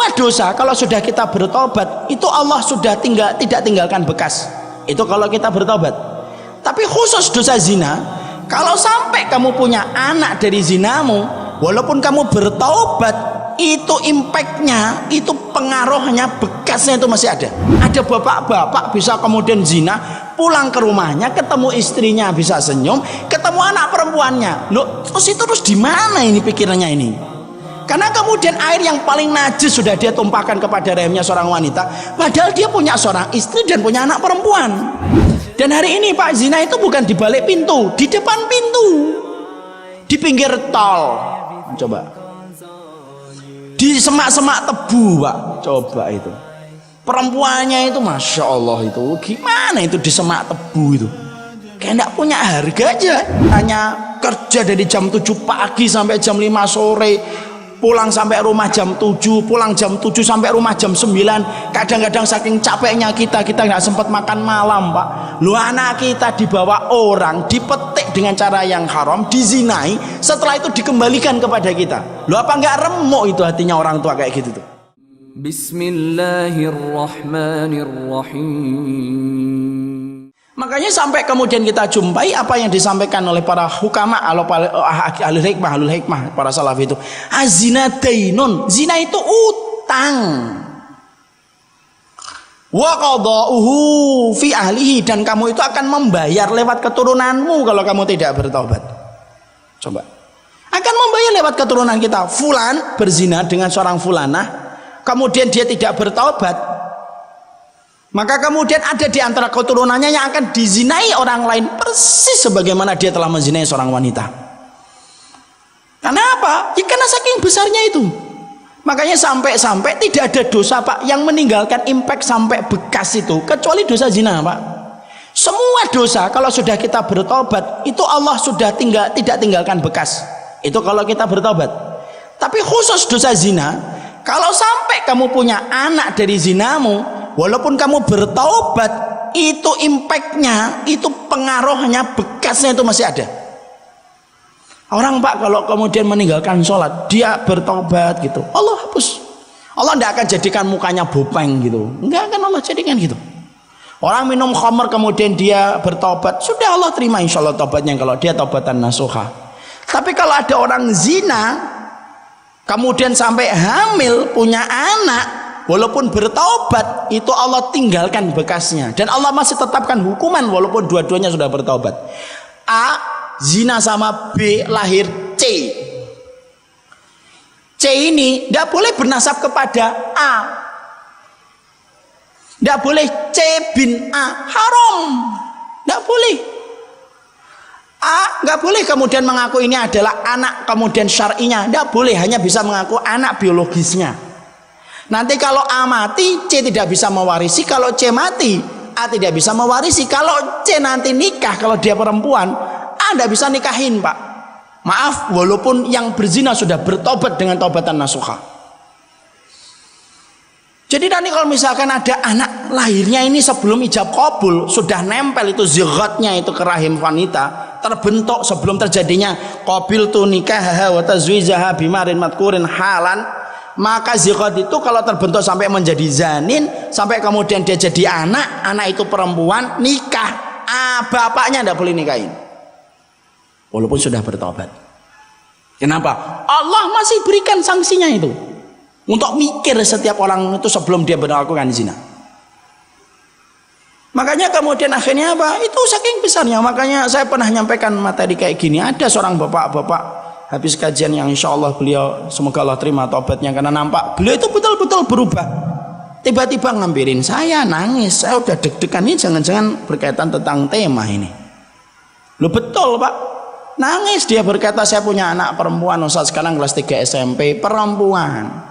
semua dosa kalau sudah kita bertobat itu Allah sudah tidak tinggalkan bekas. Itu kalau kita bertobat. Tapi khusus dosa zina, kalau sampai kamu punya anak dari zinamu, walaupun kamu bertobat, itu impactnya, itu pengaruhnya, bekasnya itu masih ada. Ada bapak-bapak bisa kemudian zina, pulang ke rumahnya, ketemu istrinya bisa senyum, ketemu anak perempuannya. Loh, terus di mana ini pikirannya ini? Karena kemudian air yang paling najis sudah dia tumpahkan kepada rahimnya seorang wanita, padahal dia punya seorang istri dan punya anak perempuan. Dan hari ini Pak, zina itu bukan di balik pintu, di depan pintu, di pinggir tol. Coba, di semak-semak tebu Pak, coba itu. Perempuannya itu Masya Allah itu, gimana itu di semak tebu itu? Kayak gak punya harga aja. Hanya kerja dari jam 7 pagi sampai jam 5 sore, pulang sampai rumah jam 7, pulang jam 7 sampai rumah jam 9. Kadang-kadang saking capeknya kita nggak sempat makan malam Pak. Lu anak kita dibawa orang, dipetik dengan cara yang haram, dizinai, setelah itu dikembalikan kepada kita. Lu apa nggak remuk itu hatinya orang tua kayak gitu tuh? Bismillahirrahmanirrahim. Makanya sampai kemudian kita jumpai apa yang disampaikan oleh para hukama, ahlul hikmah, para salaf itu. Azina dainun, zina itu utang. Wa qada'uhu fi ahlihi, dan kamu itu akan membayar lewat keturunanmu kalau kamu tidak bertobat. Coba. Akan membayar lewat keturunan kita. Fulan berzina dengan seorang fulanah, kemudian dia tidak bertobat. Maka kemudian ada di antara keturunannya yang akan dizinai orang lain persis sebagaimana dia telah menzinai seorang wanita. Karena apa? Ya karena saking besarnya itu. Makanya sampai tidak ada dosa Pak yang meninggalkan impact sampai bekas itu, kecuali dosa zina Pak. Semua dosa kalau sudah kita bertobat itu Allah sudah tidak tinggalkan bekas. Itu kalau kita bertobat. Tapi khusus dosa zina, kalau sampai kamu punya anak dari zinamu, walaupun kamu bertaubat, itu impactnya, itu pengaruhnya, bekasnya itu masih ada. Orang Pak kalau kemudian meninggalkan sholat, dia bertobat gitu, Allah hapus. Allah tidak akan jadikan mukanya bopeng gitu, enggak akan Allah jadikan gitu. Orang minum khamr kemudian dia bertobat, sudah Allah terima insya Allah tobatnya kalau dia tobatan nasuha. Tapi kalau ada orang zina, kemudian sampai hamil, punya anak, walaupun bertaubat, itu Allah tinggalkan bekasnya. Dan Allah masih tetapkan hukuman walaupun dua-duanya sudah bertaubat. A, zina sama B, lahir C. C ini tidak boleh bernasab kepada A. Tidak boleh C bin A, haram. Tidak boleh. A nggak boleh kemudian mengaku ini adalah anak kemudian syar'inya. Tidak boleh, hanya bisa mengaku anak biologisnya. Nanti kalau A mati, C tidak bisa mewarisi. Kalau C mati, A tidak bisa mewarisi. Kalau C nanti nikah, kalau dia perempuan, A tidak bisa nikahin Pak. Maaf, walaupun yang berzina sudah bertobat dengan tobatan nasuha. Jadi nanti kalau misalkan ada anak lahirnya ini sebelum ijab qabul, sudah nempel itu zighatnya itu ke rahim wanita, terbentuk sebelum terjadinya qabil tu nikah wa tazwijaha bimarin madkurin halan, maka zighat itu kalau terbentuk sampai menjadi zanin, sampai kemudian dia jadi anak itu perempuan, nikah, bapaknya tidak boleh nikahin walaupun sudah bertobat. Kenapa? Allah masih berikan sanksinya itu untuk mikir setiap orang itu sebelum dia melakukan zina. Makanya kemudian akhirnya apa? Itu saking besarnya. Makanya saya pernah nyampaikan materi kayak gini. Ada seorang bapak-bapak habis kajian yang insya Allah beliau, semoga Allah terima taubatnya, karena nampak beliau itu betul-betul berubah. Tiba-tiba ngambilin saya, nangis. Saya udah deg-degan, ini jangan-jangan berkaitan tentang tema ini. Loh betul Pak. Nangis dia, berkata saya punya anak perempuan, Ustaz, sekarang kelas 3 SMP, perempuan.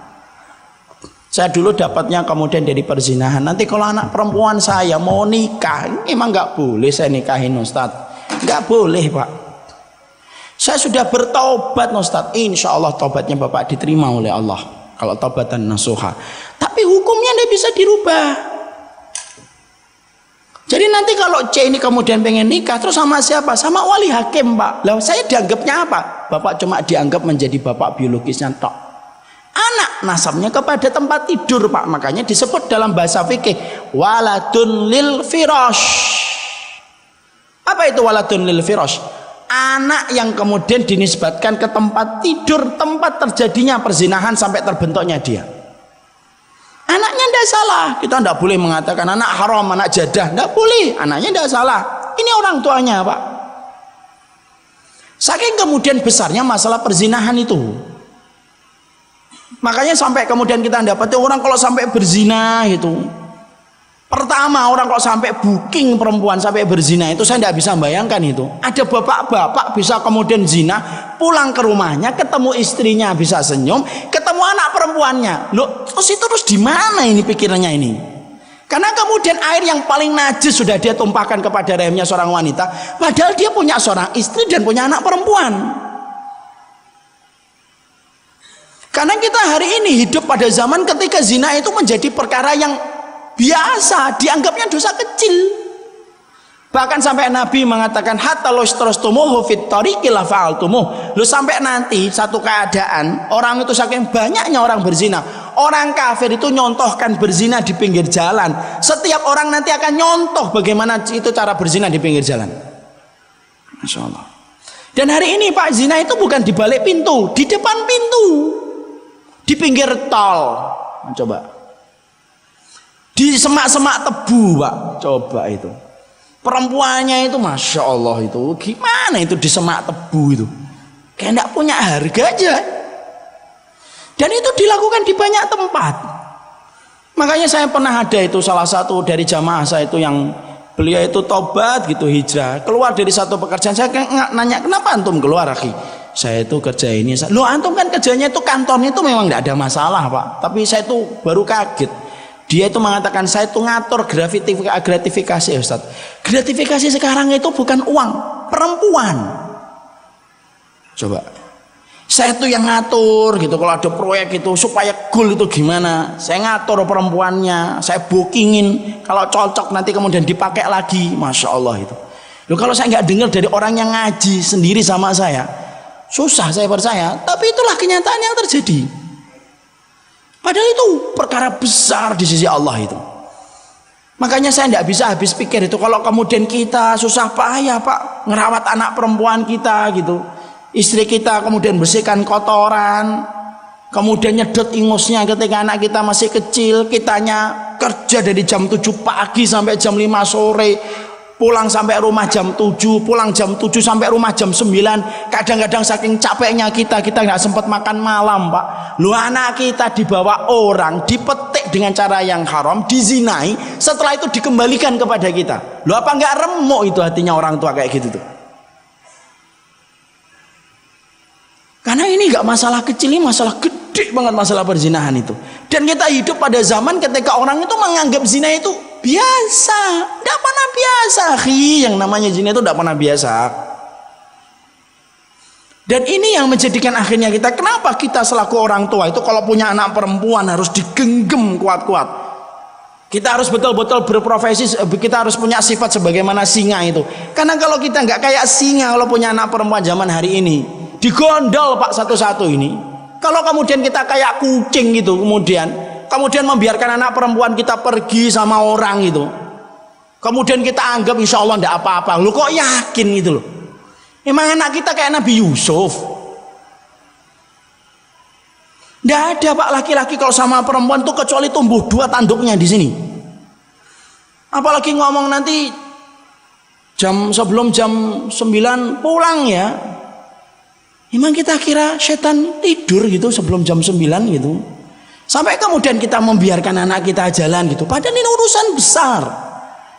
Saya dulu dapatnya kemudian dari perzinahan. Nanti kalau anak perempuan saya mau nikah, emang nggak boleh saya nikahin Ustaz? Nggak boleh Pak. Saya sudah bertaubat Ustaz. Insya Allah taubatnya Bapak diterima oleh Allah kalau taubatan nasuha. Tapi hukumnya tidak bisa dirubah. Jadi nanti kalau C ini kemudian pengen nikah, terus sama siapa? Sama wali hakim Pak. Lah saya dianggapnya apa? Bapak cuma dianggap menjadi bapak biologisnya tok. anak nasabnya kepada tempat tidur, Pak. Makanya disebut dalam bahasa fikih waladun lil firash. Apa itu waladun lil firash? Anak yang kemudian dinisbatkan ke tempat tidur, tempat terjadinya perzinahan sampai terbentuknya dia. Anaknya tidak salah. Kita tidak boleh mengatakan anak haram, anak jadah. Tidak boleh. Anaknya tidak salah. Ini orang tuanya, Pak. Saking kemudian besarnya masalah perzinahan itu. Makanya sampai kemudian kita dapati orang kalau sampai berzina itu. Pertama orang kok sampai booking perempuan sampai berzina itu saya tidak bisa bayangkan itu. Ada bapak-bapak bisa kemudian zina, pulang ke rumahnya ketemu istrinya bisa senyum, ketemu anak perempuannya. Loh, terus di mana ini pikirannya ini? Karena kemudian air yang paling najis sudah dia tumpahkan kepada rahimnya seorang wanita, padahal dia punya seorang istri dan punya anak perempuan. Karena kita hari ini hidup pada zaman ketika zina itu menjadi perkara yang biasa, dianggapnya dosa kecil. Bahkan sampai Nabi mengatakan hatta lostostumuhu fit tariqi la fa'altumuh. Lu sampai nanti satu keadaan orang itu saking banyaknya orang berzina, orang kafir itu nyontohkan berzina di pinggir jalan. Setiap orang nanti akan nyontoh bagaimana itu cara berzina di pinggir jalan. Masya Allah. Dan hari ini Pak, zina itu bukan di balik pintu, di depan pintu, di pinggir tol. Coba di semak-semak tebu, Pak. Coba itu perempuannya itu Masya Allah itu gimana itu di semak tebu itu kayak tidak punya harga aja. Dan itu dilakukan di banyak tempat. Makanya saya pernah ada itu salah satu dari jamaah saya itu yang beliau itu tobat gitu, hijrah, keluar dari satu pekerjaan. Saya nanya, kenapa antum keluar, akhi? Saya itu kerja ini. Loh, antum kan kerjanya itu kantornya itu memang tidak ada masalah, Pak. Tapi saya itu baru kaget. Dia itu mengatakan saya itu ngatur gratifikasi, Ustaz. Gratifikasi sekarang itu bukan uang, perempuan. Coba. Saya itu yang ngatur gitu kalau ada proyek itu supaya goal itu gimana. Saya ngatur perempuannya, saya bookingin kalau cocok nanti kemudian dipakai lagi. Masya Allah itu. Loh, kalau saya nggak dengar dari orang yang ngaji sendiri sama saya, susah saya percaya. Tapi itulah kenyataan yang terjadi. Padahal itu perkara besar di sisi Allah itu. Makanya saya tidak bisa habis pikir itu kalau kemudian kita susah payah, Pak, ngerawat anak perempuan kita gitu. Istri kita kemudian bersihkan kotoran, kemudian nyedot ingusnya ketika anak kita masih kecil, kitanya kerja dari jam 7 pagi sampai jam 5 sore, pulang sampai rumah jam 7, pulang jam 7 sampai rumah jam 9. Kadang-kadang saking capeknya kita nggak sempat makan malam, Pak. Lu anak kita dibawa orang, dipetik dengan cara yang haram, dizinai, setelah itu dikembalikan kepada kita. Lu apa nggak remuk itu hatinya orang tua kayak gitu tuh? Karena ini nggak masalah kecil, ini masalah gede banget, masalah perzinahan itu. Dan kita hidup pada zaman ketika orang itu menganggap zina itu biasa, tidak pernah biasa, yang namanya zina itu tidak pernah biasa. Dan ini yang menjadikan akhirnya kita, kenapa kita selaku orang tua itu kalau punya anak perempuan harus digenggam kuat-kuat. Kita harus betul-betul berprofesi, kita harus punya sifat sebagaimana singa itu. Karena kalau kita nggak kayak singa kalau punya anak perempuan zaman hari ini, digondol, Pak, satu-satu ini. Kalau kemudian kita kayak kucing gitu, kemudian membiarkan anak perempuan kita pergi sama orang itu, kemudian kita anggap insya Allah tidak apa-apa. Lu kok yakin gitu loh? Emang anak kita kayak Nabi Yusuf? Tidak ada, Pak, laki-laki kalau sama perempuan tuh kecuali tumbuh 2 tanduknya di sini. Apalagi ngomong nanti sebelum jam 9 pulang ya. Emang kita kira setan tidur gitu sebelum jam 9 gitu? Sampai kemudian kita membiarkan anak kita jalan gitu. Padahal ini urusan besar.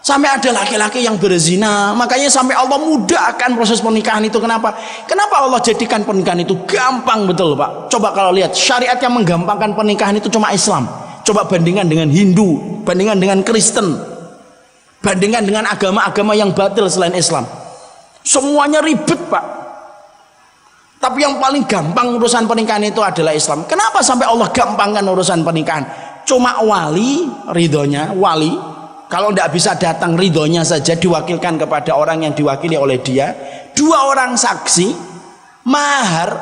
Sampai ada laki-laki yang berzina. Makanya sampai Allah mudahkan proses pernikahan itu. Kenapa? Kenapa Allah jadikan pernikahan itu gampang betul, Pak? Coba kalau lihat syariat yang menggampangkan pernikahan itu cuma Islam. Coba bandingkan dengan Hindu, bandingkan dengan Kristen, bandingkan dengan agama-agama yang batil selain Islam. Semuanya ribet, Pak. Tapi yang paling gampang urusan pernikahan itu adalah Islam. Kenapa sampai Allah gampangkan urusan pernikahan? Cuma wali, ridhonya, wali. Kalau tidak bisa datang, ridhonya saja diwakilkan kepada orang yang diwakili oleh dia. 2 orang saksi, mahar,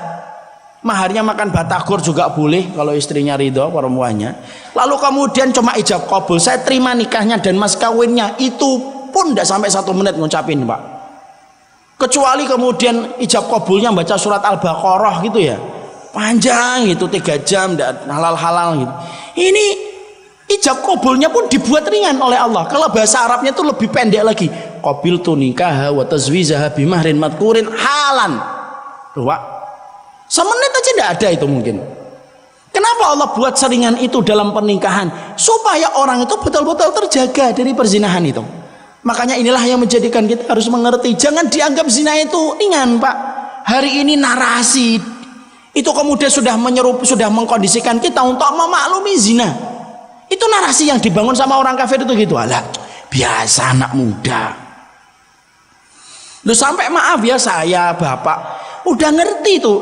maharnya makan batagor juga boleh kalau istrinya ridho perempuannya. Lalu kemudian cuma ijab kabul, saya terima nikahnya dan mas kawinnya, itu pun tidak sampai 1 menit ngucapin Pak. Kecuali kemudian ijab kabulnya baca surat Al-Baqarah gitu ya, panjang gitu 3 jam dan halal-halal gitu. Ini ijab kabulnya pun dibuat ringan oleh Allah. Kalau bahasa Arabnya itu lebih pendek lagi, qabiltu nikaha wa tazwijaha bimahrin madkurin halan. Tuh Pak, 1 menit aja tidak ada itu mungkin. Kenapa Allah buat seringan itu dalam pernikahan? Supaya orang itu betul-betul terjaga dari perzinahan itu. Makanya inilah yang menjadikan kita harus mengerti, jangan dianggap zina itu ringan Pak. Hari ini narasi itu kemudian sudah mengkondisikan kita untuk memaklumi zina. Itu narasi yang dibangun sama orang kafir itu gitu. Alah, biasa anak muda. Loh, sampai maaf ya, saya bapak udah ngerti tuh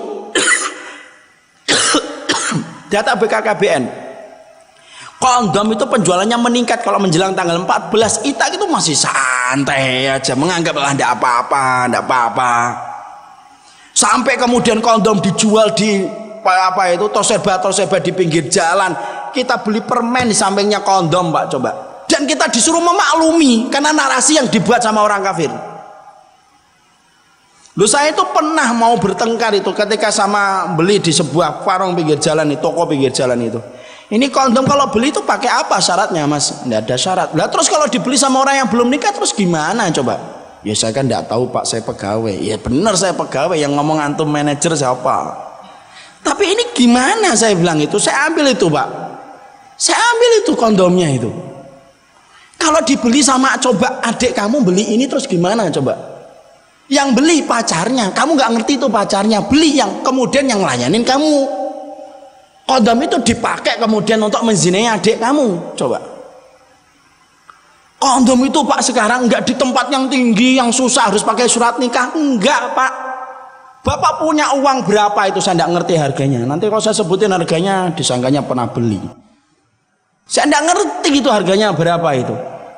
data BKKBN, kondom itu penjualannya meningkat kalau menjelang tanggal 14. Kita itu masih santai aja, menganggap lah tidak apa-apa. Sampai kemudian kondom dijual di apa itu toserba di pinggir jalan. Kita beli permen di sampingnya kondom Pak, coba. Dan kita disuruh memaklumi karena narasi yang dibuat sama orang kafir. Loh, saya itu pernah mau bertengkar itu ketika sama beli di sebuah warung pinggir jalan, di toko pinggir jalan itu. Ini kondom kalau beli itu pakai apa syaratnya Mas? Tidak ada syarat. Lah terus kalau dibeli sama orang yang belum nikah terus gimana coba? Ya saya kan tidak tahu Pak, saya pegawai. Ya benar saya pegawai, yang ngomong antum manajer siapa? Tapi ini gimana, saya bilang itu, saya ambil itu Pak. Saya ambil itu kondomnya itu. Kalau dibeli sama, coba adik kamu beli ini terus gimana coba? Yang beli pacarnya, kamu nggak ngerti itu pacarnya, beli yang kemudian yang layanin kamu. Kondom itu dipakai kemudian untuk menzinai adik kamu, coba. Kondom itu Pak sekarang nggak di tempat yang tinggi, yang susah harus pakai surat nikah, enggak Pak. Bapak punya uang berapa itu saya nggak ngerti harganya. Nanti kalau saya sebutin harganya disangkanya pernah beli. Saya nggak ngerti itu harganya berapa itu.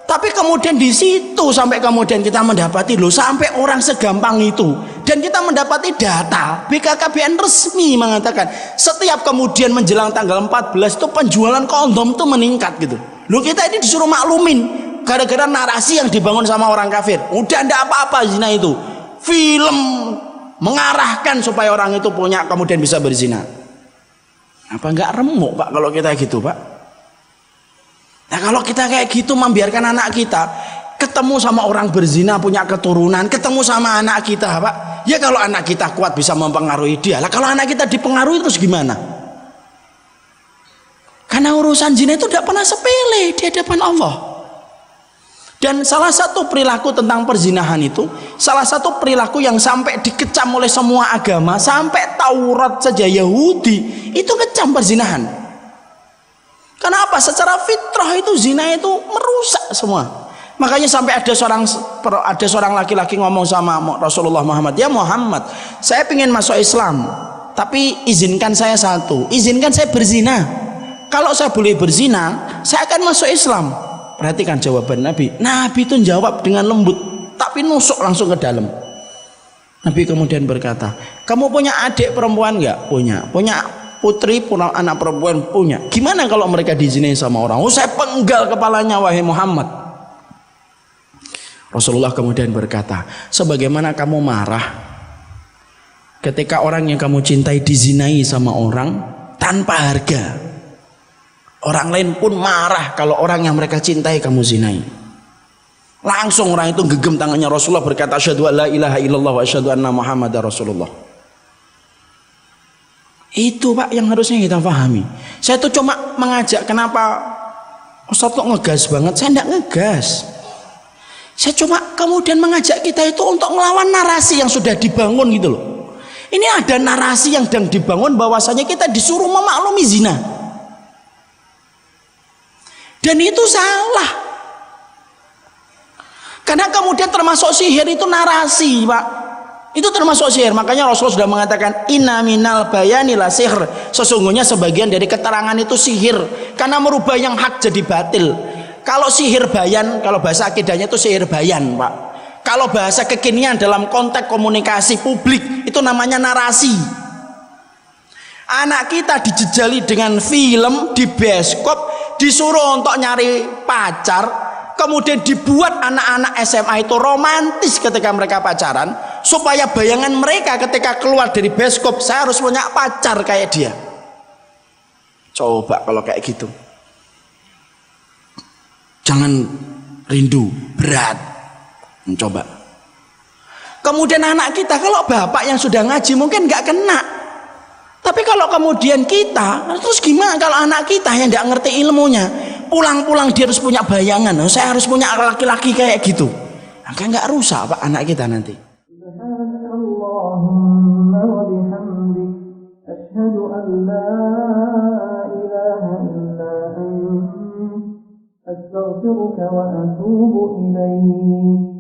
Tapi kemudian di situ sampai kemudian kita mendapati loh, sampai orang segampang itu. Dan kita mendapati data BKKBN resmi mengatakan setiap kemudian menjelang tanggal 14 itu penjualan kondom itu meningkat gitu. Loh, kita ini disuruh maklumin gara-gara narasi yang dibangun sama orang kafir. Udah ndak apa-apa zina itu. Film mengarahkan supaya orang itu punya kemudian bisa berzina. Apa nggak remuk Pak kalau kita gitu Pak? Nah kalau kita kayak gitu membiarkan anak kita ketemu sama orang berzina punya keturunan, ketemu sama anak kita Pak, ya kalau anak kita kuat bisa mempengaruhi dia lah. Kalau anak kita dipengaruhi terus gimana? Karena urusan zina itu tidak pernah sepele di hadapan Allah. Dan salah satu perilaku tentang perzinahan itu, salah satu perilaku yang sampai dikecam oleh semua agama, sampai Taurat saja Yahudi itu kecam perzinahan. Kenapa? Secara fitrah itu zina itu merusak semua. Makanya sampai ada seorang laki-laki ngomong sama Rasulullah Muhammad, ya Muhammad, saya ingin masuk Islam, tapi izinkan saya satu, izinkan saya berzina. Kalau saya boleh berzina, saya akan masuk Islam. Perhatikan jawaban Nabi. Nabi itu jawab dengan lembut, tapi nusuk langsung ke dalam. Nabi kemudian berkata, kamu punya adik perempuan nggak? Punya putri, anak perempuan punya. Gimana kalau mereka dizinai sama orang? Oh, saya penggal kepalanya wahai Muhammad. Rasulullah kemudian berkata, sebagaimana kamu marah ketika orang yang kamu cintai dizinai sama orang tanpa harga, orang lain pun marah kalau orang yang mereka cintai kamu zinai. Langsung orang itu genggam tangannya Rasulullah berkata, asyhadu an la ilaha illallah wa asyhadu anna Muhammadar Rasulullah. Itu Pak yang harusnya kita pahami. Saya tuh cuma mengajak, kenapa Ustaz kok ngegas banget? Saya tidak ngegas. Saya cuma kemudian mengajak kita itu untuk melawan narasi yang sudah dibangun gitu loh. Ini ada narasi yang sedang dibangun bahwasanya kita disuruh memaklumi zina. Dan itu salah. Karena kemudian termasuk sihir itu narasi Pak. Itu termasuk sihir. Makanya Rasulullah sudah mengatakan inna minal bayani la sihr. Sesungguhnya sebagian dari keterangan itu sihir, karena merubah yang hak jadi batil. Kalau sihir bayan, kalau bahasa akidahnya itu sihir bayan Pak. Kalau bahasa kekinian dalam konteks komunikasi publik itu namanya narasi. Anak kita dijejali dengan film di bioskop, disuruh untuk nyari pacar, kemudian dibuat anak-anak SMA itu romantis ketika mereka pacaran, supaya bayangan mereka ketika keluar dari bioskop, saya harus punya pacar kayak dia. Coba kalau kayak gitu, jangan rindu, berat. Mencoba. Kemudian anak kita, kalau bapak yang sudah ngaji mungkin nggak kena. Tapi kalau kemudian kita, terus gimana kalau anak kita yang nggak ngerti ilmunya, pulang-pulang dia harus punya bayangan, oh, saya harus punya laki-laki kayak gitu. Maka nggak rusak pak anak kita nanti. Subhanallahumma wa bihamdik, asyhadu an la ilaha illa anta, astaghfiruka wa atubu ilaik.